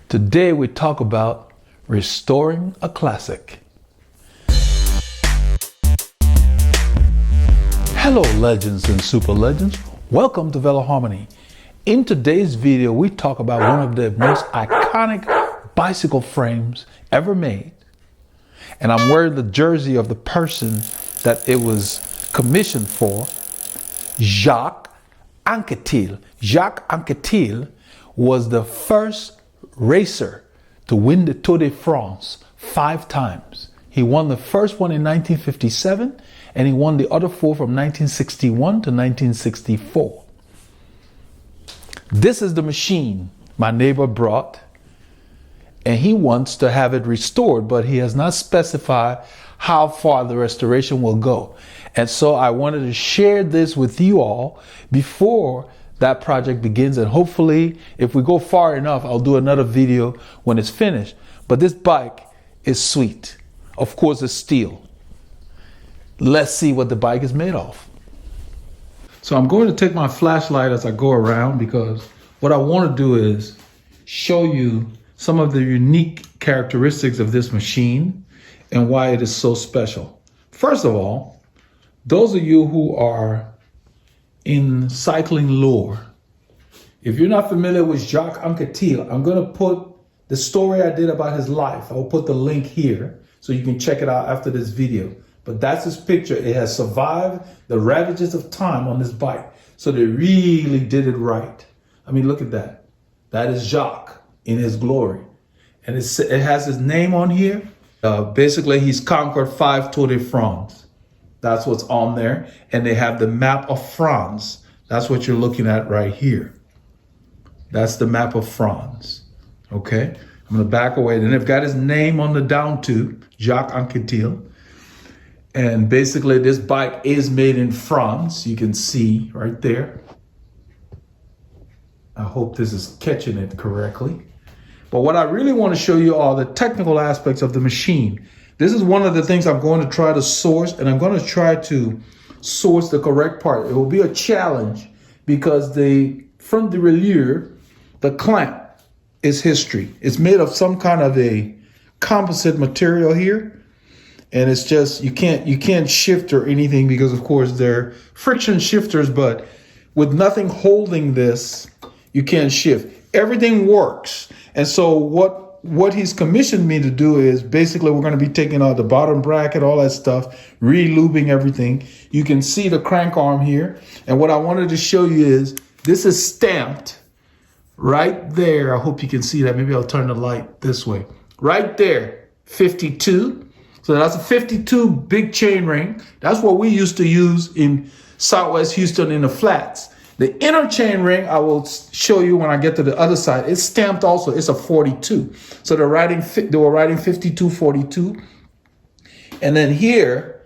Today we talk about restoring a classic. Hello legends and super legends, welcome to Veloharmony. In today's video we talk about one of the most iconic bicycle frames ever made. And I'm wearing the jersey of the person that it was commissioned for, Jaques Anquetil. Jaques Anquetil was the first racer to win the Tour de France 5 times. He won the first one in 1957 and he won the other 4 from 1961 to 1964. This is the machine my neighbor brought, and he wants to have it restored, but he has not specified how far the restoration will go. And so I wanted to share this with you all before that project begins, and hopefully if we go far enough I'll do another video when it's finished. But this bike is sweet. Of course it's steel. Let's see what the bike is made of. So I'm going to take my flashlight as I go around, because what I want to do is show you some of the unique characteristics of this machine and why it is so special. First of all, those of you who are in cycling lore, if you're not familiar with Jaques Anquetil, I'm going to put the story I did about his life. I'll put the link here so you can check it out after this video. But that's his picture. It has survived the ravages of time on this bike. So they really did it right. I mean, look at that. That is Jaques in his glory. And it has his name on here. Basically, he's conquered 5 Tour de France. That's what's on there. And they have the map of France. That's what you're looking at right here. That's the map of France. Okay, I'm gonna back away. Then they've got his name on the down tube, Jaques Anquetil. And basically this bike is made in France. You can see right there. I hope this is catching it correctly. But what I really want to show you are the technical aspects of the machine. This is one of the things I'm going to try to source, and I'm going to try to source the correct part. It will be a challenge because the front derailleur, the clamp, is history. It's made of some kind of a composite material here. And it's just, you can't shift or anything because of course they're friction shifters, but with nothing holding this, you can't shift. Everything works. And so what he's commissioned me to do is basically we're going to be taking out the bottom bracket, all that stuff, re-lubing everything. You can see the crank arm here. And what I wanted to show you is this is stamped right there. I hope you can see that. Maybe I'll turn the light this way. Right there, 52. So that's a 52 big chain ring. That's what we used to use in Southwest Houston in the flats. The inner chain ring, I will show you when I get to the other side. It's stamped also. It's a 42. So they were writing 52, 42. And then here,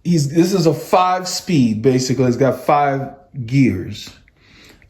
this is a 5-speed, basically. It's got 5 gears.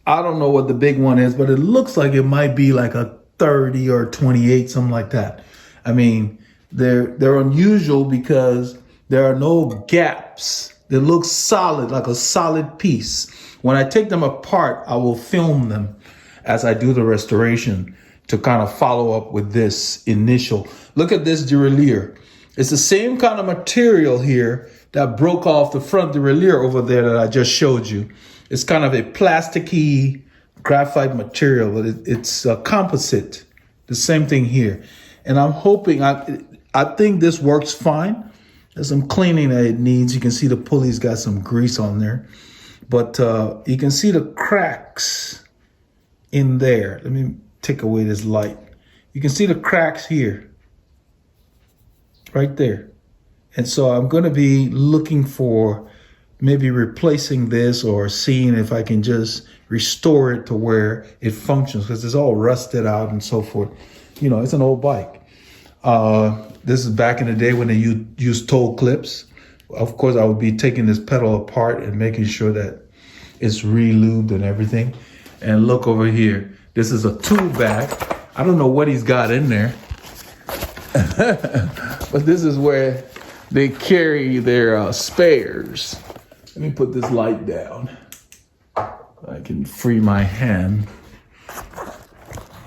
I don't know what the big one is, but it looks like it might be like a 30 or 28, something like that. I mean, they're unusual because there are no gaps. They look solid, like a solid piece. When I take them apart, I will film them as I do the restoration to kind of follow up with this initial. Look at this derailleur. It's the same kind of material here that broke off the front derailleur over there that I just showed you. It's kind of a plasticky graphite material, but it's a composite. The same thing here. And I'm hoping, I think this works fine. There's some cleaning that it needs. You can see the pulley's got some grease on there. But you can see the cracks in there. Let me take away this light. You can see the cracks here, right there. And so I'm going to be looking for maybe replacing this or seeing if I can just restore it to where it functions, because it's all rusted out and so forth. You know, it's an old bike. This is back in the day when they used toe clips. Of course, I would be taking this pedal apart and making sure that it's re-lubed and everything. And look over here. This is a tool bag. I don't know what he's got in there. But this is where they carry their spares. Let me put this light down. I can free my hand.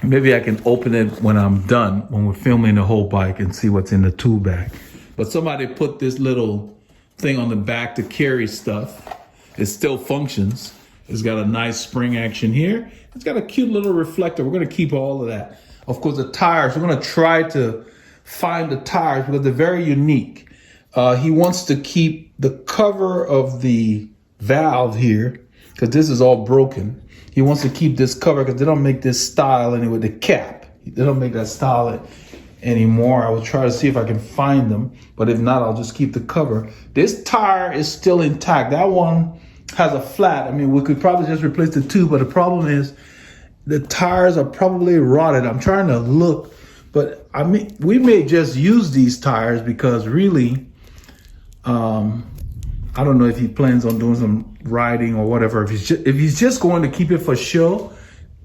Maybe I can open it when I'm done, when we're filming the whole bike, and see what's in the tool bag. But somebody put this little thing on the back to carry stuff. It still functions. It's got a nice spring action here. It's got a cute little reflector. We're going to keep all of that. Of course, the tires, we're going to try to find the tires because they're very unique. He wants to keep the cover of the valve here because this is all broken. He wants to keep this cover because they don't make this style anyway, the cap. They don't make that style anymore. I will try to see if I can find them, but if not, I'll just keep the cover. This tire is still intact. That one has a flat. I mean, we could probably just replace the tube, but the problem is the tires are probably rotted. I'm trying to look, but I mean, we may just use these tires because really, I don't know if he plans on doing some riding or whatever. If he's just going to keep it for show,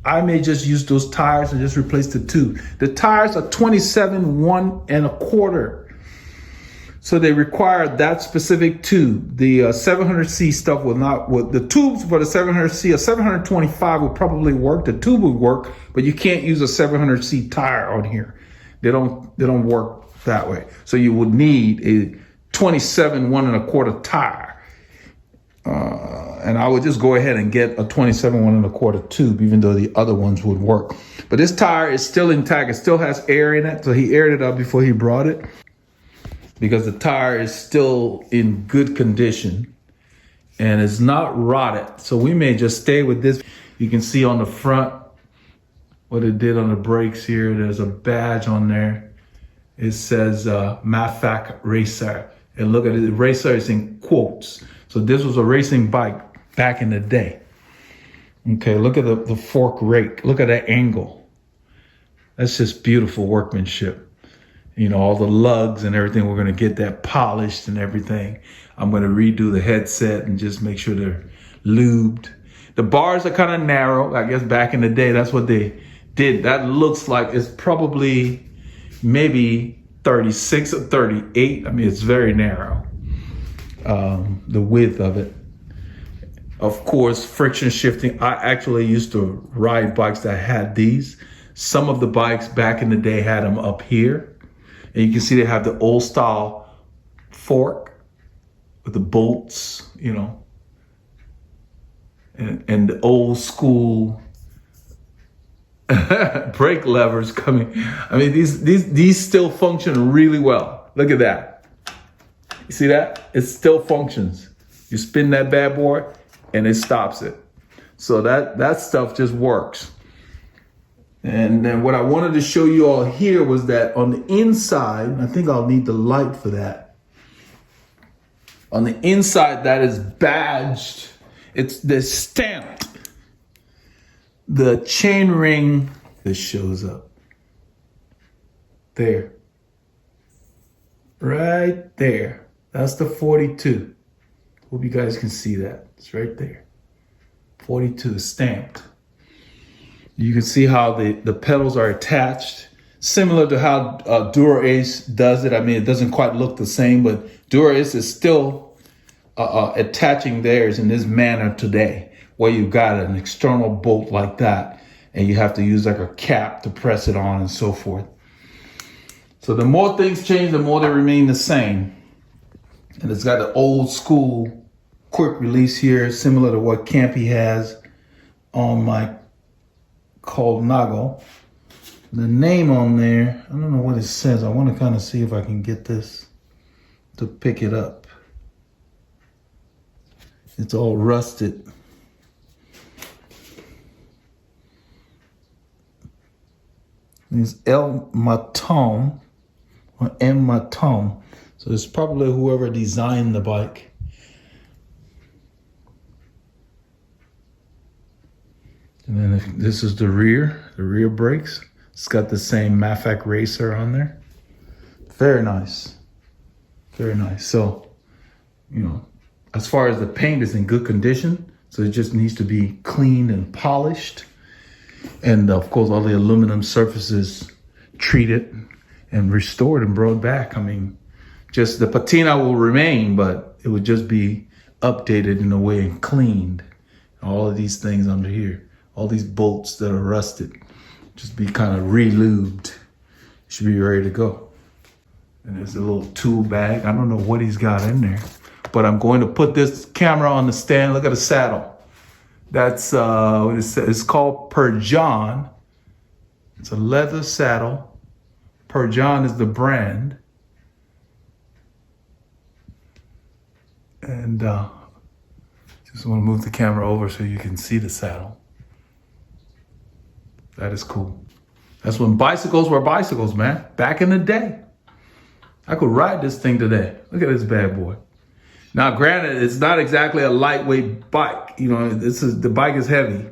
I may just use those tires and just replace the tube. The tires are 27 1.25, so they require that specific tube. The 700C stuff will not. The tubes for the 700C, a 725 would probably work. The tube would work, but you can't use a 700C tire on here. They don't work that way. So you would need a 27 1.25 tire. And I would just go ahead and get a 27 1.25 tube, even though the other ones would work. But this tire is still intact. It still has air in it. So he aired it up before he brought it because the tire is still in good condition and it's not rotted. So we may just stay with this. You can see on the front what it did on the brakes here. There's a badge on there. It says Mafac Racer. And look at it, racer is in quotes. So this was a racing bike back in the day. Okay, look at the fork rake. Look at that angle. That's just beautiful workmanship. You know, all the lugs and everything, we're gonna get that polished and everything. I'm gonna redo the headset and just make sure they're lubed. The bars are kind of narrow. I guess back in the day, that's what they did. That looks like it's probably maybe 36 or 38. I mean, it's very narrow. The width of it. Of course, friction shifting. I actually used to ride bikes that had these. Some of the bikes back in the day had them up here. And you can see they have the old style fork with the bolts, you know, and the old school brake levers coming. I mean, these still function really well. Look at that. You see that? It still functions. You spin that bad boy and it stops it. So that stuff just works. And then what I wanted to show you all here was that on the inside, I think I'll need the light for that. On the inside, that is badged. They're stamped. The chain ring, this shows up. There. Right there. That's the 42. Hope you guys can see that. It's right there. 42 is stamped. You can see how the pedals are attached. Similar to how Dura-Ace does it. I mean, it doesn't quite look the same, but Dura-Ace is still attaching theirs in this manner today, where you've got an external bolt like that, and you have to use like a cap to press it on and so forth. So the more things change, the more they remain the same. And it's got the old school quick release here, similar to what Campy has on my Colnago. The name on there, I don't know what it says. I want to kind of see if I can get this to pick it up. It's all rusted. It's El Maton or M Maton. So it's probably whoever designed the bike. And then this is the rear brakes. It's got the same Mafac Racer on there. Very nice. Very nice. So, you know, as far as the paint is in good condition, so it just needs to be cleaned and polished. And of course, all the aluminum surfaces treated and restored and brought back. I mean, just the patina will remain, but it would just be updated in a way and cleaned. All of these things under here, all these bolts that are rusted. just be kind of re-lubed. Should be ready to go. And there's a little tool bag. I don't know what he's got in there, but I'm going to put this camera on the stand. Look at the saddle. That's what it says. It's called Perjon. It's a leather saddle. Perjon is the brand. And just want to move the camera over so you can see the saddle. That is cool. That's when bicycles were bicycles, man. Back in the day. I could ride this thing today. Look at this bad boy. Now, granted, it's not exactly a lightweight bike. You know, the bike is heavy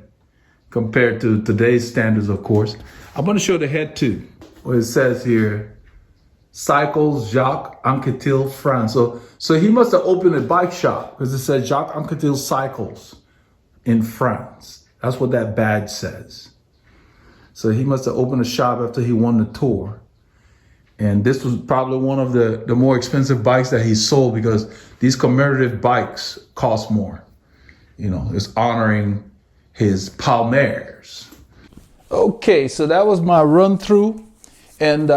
compared to today's standards, of course. I'm going to show the head too. What it says here, Cycles, Jaques, Anquetil, France. So he must have opened a bike shop because it says Jaques Anquetil Cycles in France. That's what that badge says. So he must have opened a shop after he won the tour. And this was probably one of the more expensive bikes that he sold because these commemorative bikes cost more. You know, it's honoring his palmares. Okay, so that was my run through. And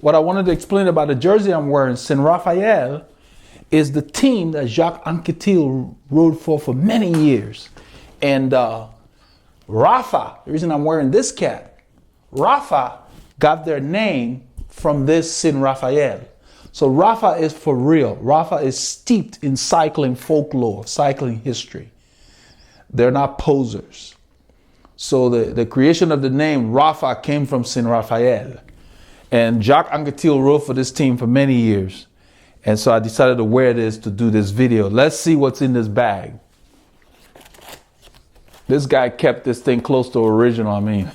what I wanted to explain about the jersey I'm wearing, Saint Raphael, is the team that Jaques Anquetil rode for many years. And Rafa, the reason I'm wearing this cap, Rafa got their name from this Saint Raphael. So Rafa is for real. Rafa is steeped in cycling folklore, cycling history. They're not posers. So the creation of the name Rafa came from Saint Raphael. And Jaques Anquetil rode for this team for many years. And so I decided to wear this to do this video. Let's see what's in this bag. This guy kept this thing close to original, I mean.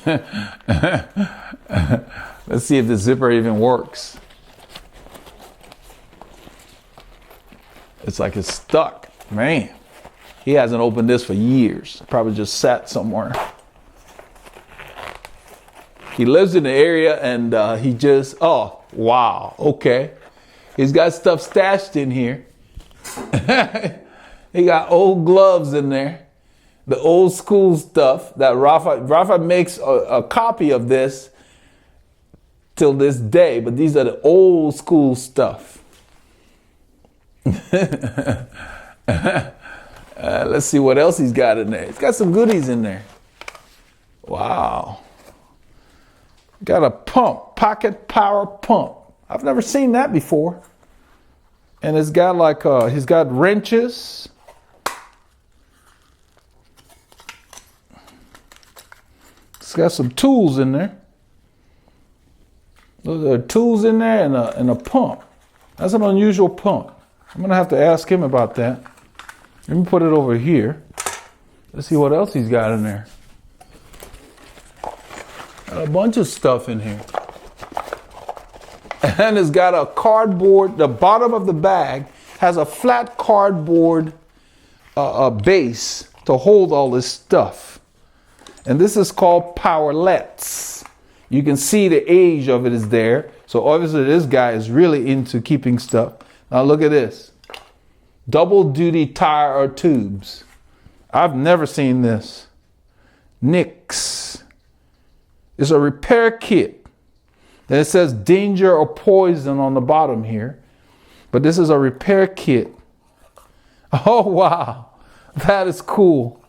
Let's see if the zipper even works. It's like it's stuck. Man, he hasn't opened this for years. Probably just sat somewhere. He lives in the area and he just, oh, wow, okay. He's got stuff stashed in here. He got old gloves in there. The old school stuff that Rafa makes a copy of this till this day, but these are the old school stuff. Let's see what else he's got in there. He's got some goodies in there. Wow. Got a pump, pocket power pump. I've never seen that before. And it's got like, he's got wrenches. It's got some tools in there. There are tools in there and a pump. That's an unusual pump. I'm gonna have to ask him about that. Let me put it over here. Let's see what else he's got in there. Got a bunch of stuff in here. And it's got a cardboard, the bottom of the bag has a flat cardboard base to hold all this stuff. And this is called powerlets. You can see the age of it is there. So obviously this guy is really into keeping stuff. Now look at this. Double duty tire or tubes. I've never seen this. Nix. It's a repair kit. Then it says danger or poison on the bottom here. But this is a repair kit. Oh, wow. That is cool.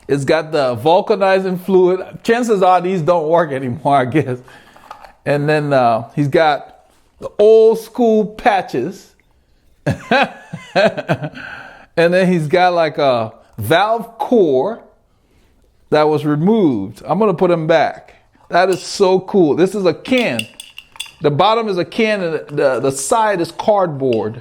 It's got the vulcanizing fluid. Chances are these don't work anymore, I guess. And then he's got the old school patches. And then he's got like a valve core that was removed. I'm going to put him back. That is so cool. This is a can. The bottom is a can and the side is cardboard.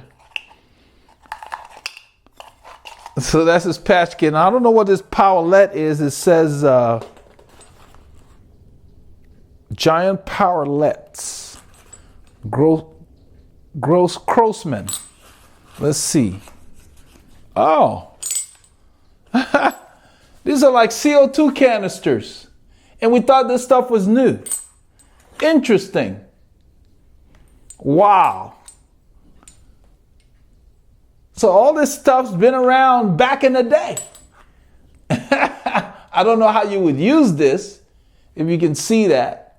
So that's his patch kit. Now, I don't know what this powerlet is. It says giant powerlets. Gross Grossman. Let's see. Oh. These are like CO2 canisters. And we thought this stuff was new. Interesting. Wow. So all this stuff's been around back in the day. I don't know how you would use this if you can see that.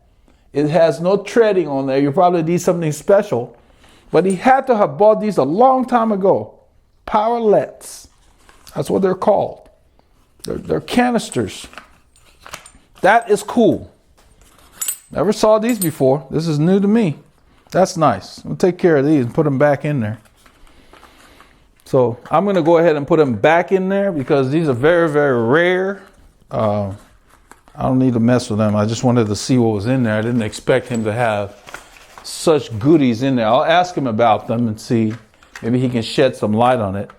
It has no treading on there. You probably need something special. But he had to have bought these a long time ago. Powerlets. That's what they're called. They're canisters. That is cool. Never saw these before. This is new to me. That's nice. I'll take care of these and put them back in there. So I'm going to go ahead and put them back in there because these are very, very rare. I don't need to mess with them. I just wanted to see what was in there. I didn't expect him to have such goodies in there. I'll ask him about them and see. Maybe he can shed some light on it.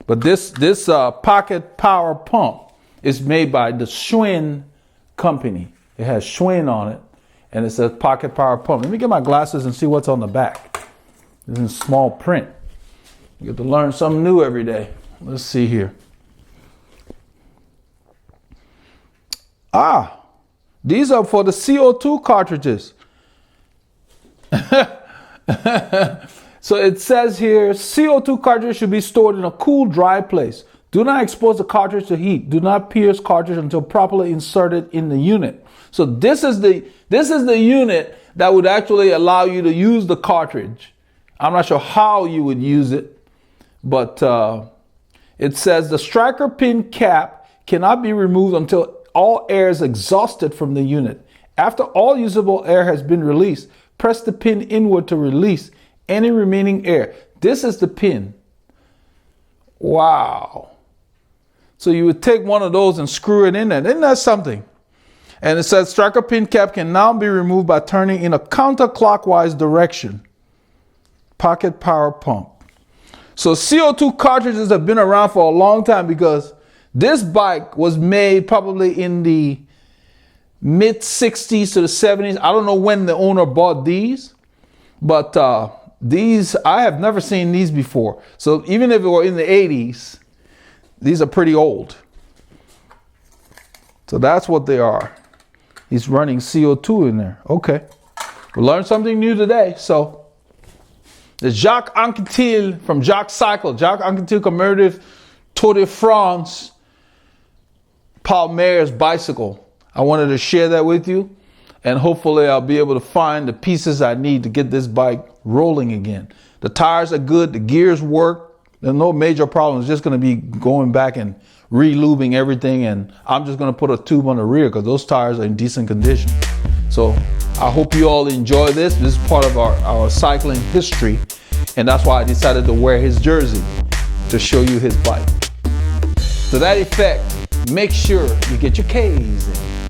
But this pocket power pump is made by the Schwinn company. It has Schwinn on it, and it says pocket power pump. Let me get my glasses and see what's on the back. It's in small print. You get to learn something new every day. Let's see here. These are for the CO2 cartridges. So it says here, CO2 cartridge should be stored in a cool, dry place. Do not expose the cartridge to heat. Do not pierce cartridge until properly inserted in the unit. So this is the unit that would actually allow you to use the cartridge. I'm not sure how you would use it, but it says the striker pin cap cannot be removed until all air is exhausted from the unit. After all usable air has been released, press the pin inward to release any remaining air. This is the pin. Wow. So you would take one of those and screw it in there. Isn't that something? And it says striker pin cap can now be removed by turning in a counterclockwise direction. Pocket power pump. So CO2 cartridges have been around for a long time because this bike was made probably in the mid 60s to the 70s. I don't know when the owner bought these, but these, I have never seen these before. So even if it were in the 80s, these are pretty old. So that's what they are. He's running CO2 in there. Okay. We learned something new today. So the Jaques Anquetil from Jaques Cycles, Jaques Anquetil Commemorative Tour de France Palmares bicycle. I wanted to share that with you, and hopefully I'll be able to find the pieces I need to get this bike rolling again. The tires are good, the gears work, there's no major problems. It's just going to be going back and re-lubing everything, and I'm just going to put a tube on the rear because those tires are in decent condition. So I hope you all enjoy this. This is part of our cycling history, and that's why I decided to wear his jersey to show you his bike. To that effect, make sure you get your K's in.